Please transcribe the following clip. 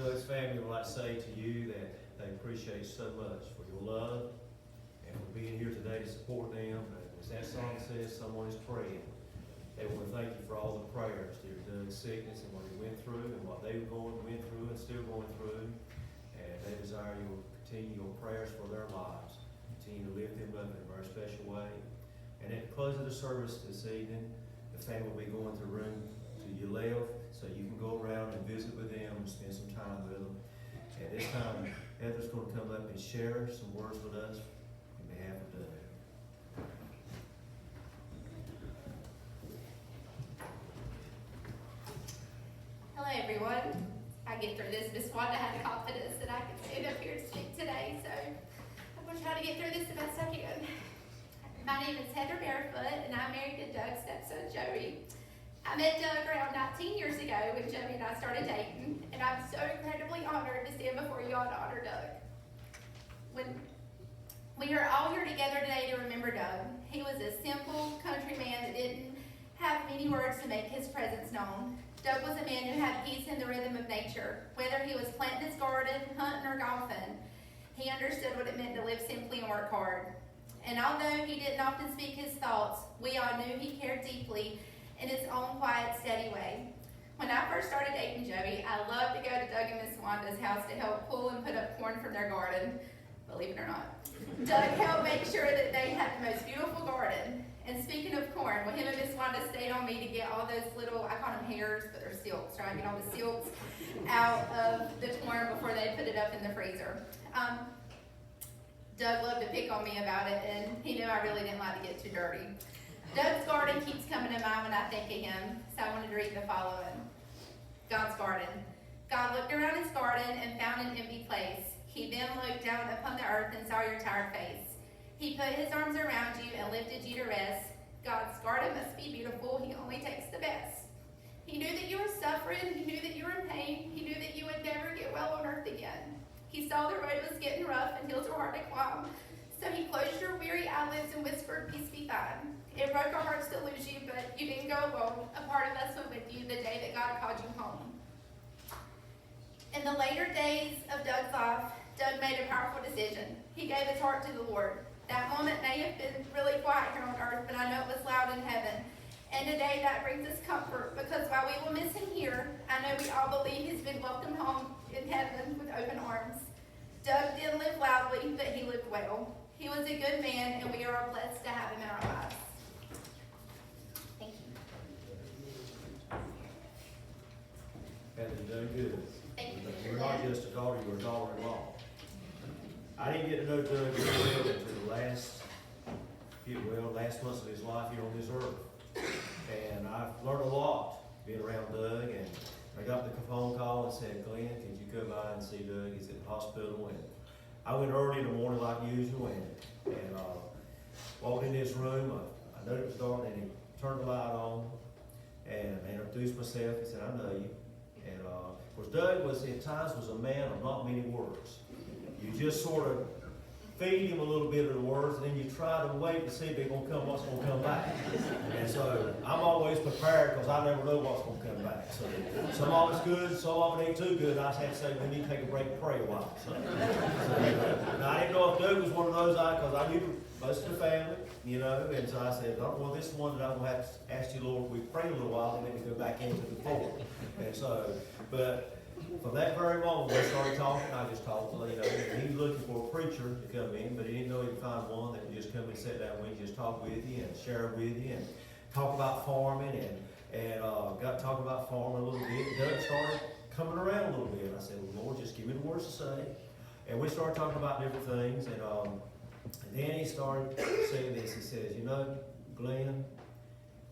Doug's family would like to say to you that they appreciate so much for your love and for being here today to support them. And as that song says, someone is praying. They want to thank you for all the prayers through Doug's sickness and what he went through and what they went through and still going through. And they desire you will continue your prayers for their lives. Continue to lift them up in a very special way. And at the close of the service this evening, the family will be going to the room to your left, so you can go around and visit with them and spend some time with them. At this time, Heather's going to come up and share some words with us on behalf of Doug. Hello, everyone. I get through this. Miss Wanda had the confidence that I could stand up here and speak today, so I'm going to try to get through this the best I can. My name is Heather Barefoot, and I'm married to Doug's stepson, Joey. I met Doug around 19 years ago when Joey and I started dating, and I'm so incredibly honored to stand before you all to honor Doug. We are all here together today to remember Doug. He was a simple country man that didn't have many words to make his presence known. Doug was a man who had peace in the rhythm of nature. Whether he was planting his garden, hunting, or golfing, he understood what it meant to live simply and work hard. And although he didn't often speak his thoughts, we all knew he cared deeply in his own quiet, steady way. When I first started dating Joey, I loved to go to Doug and Miss Wanda's house to help pull and put up corn from their garden. Believe it or not. Doug helped make sure that they had the most beautiful garden. And speaking of corn, well, him and Miss Wanda stayed on me to get all those little, I call them hairs, but they're silks, trying to get all the silks out of the corn before they put it up in the freezer. Doug loved to pick on me about it, and he knew I really didn't like to get too dirty. Doug's garden keeps coming to mind when I think of him, so I wanted to read the following. God's garden. God looked around his garden and found an empty place. He then looked down upon the earth and saw your tired face. He put his arms around you and lifted you to rest. God's garden must be beautiful. He only takes the best. He knew that you were suffering. He knew that you were in pain. He knew that you would never get well on earth again. He saw the road was getting rough and hills were hard to climb. So he closed your weary eyelids and whispered, "Peace be thine." It broke our hearts to lose you, but you didn't go alone. A part of us went with you the day that God called you home. In the later days of Doug's life, Doug made a powerful decision. He gave his heart to the Lord. That moment may have been really quiet here on earth, but I know it was loud in heaven. And today that brings us comfort, because while we will miss him here, I know we all believe he's been welcomed home in heaven with open arms. Doug didn't live loudly, but he lived well. He was a good man, and we are all blessed to have him in our lives. Thank you. Heather, you're doing good. Thank you. You're not just a daughter, you're a daughter-in-law. I didn't get to know Doug very well until last months of his life here on this earth. And I've learned a lot being around Doug, and I got the phone call and said, "Glenn, could you come by and see Doug? He's at the hospital." And I went early in the morning like usual and walked in his room. I knew it was dark, and he turned the light on and introduced myself. He said, "I know you." And of course, Doug at times was a man of not many words. You just sort of feed him a little bit of the words, and then you try to wait to see if they're going to come, what's going to come back. And so I'm always prepared, because I never know what's going to come back. So some of it's good, some of it ain't too good. I just have to say, we need to take a break and pray a while. Now, I didn't know if Doug was one of those, because I knew most of the family, and so I said, "Well, this is one that I'm going to have to ask you, Lord, we pray a little while, and then we go back into the fold." And so, but from that very moment, we started talking. I just talked, and he was looking for a preacher to come in, but he didn't know he could find one that would just come and sit down with you, just talk with you and share with you and talk about farming and got to talk about farming a little bit. Doug started coming around a little bit. I said, "Well, Lord, just give me the words to say." And we started talking about different things, and then he started saying this. He says, "Glenn,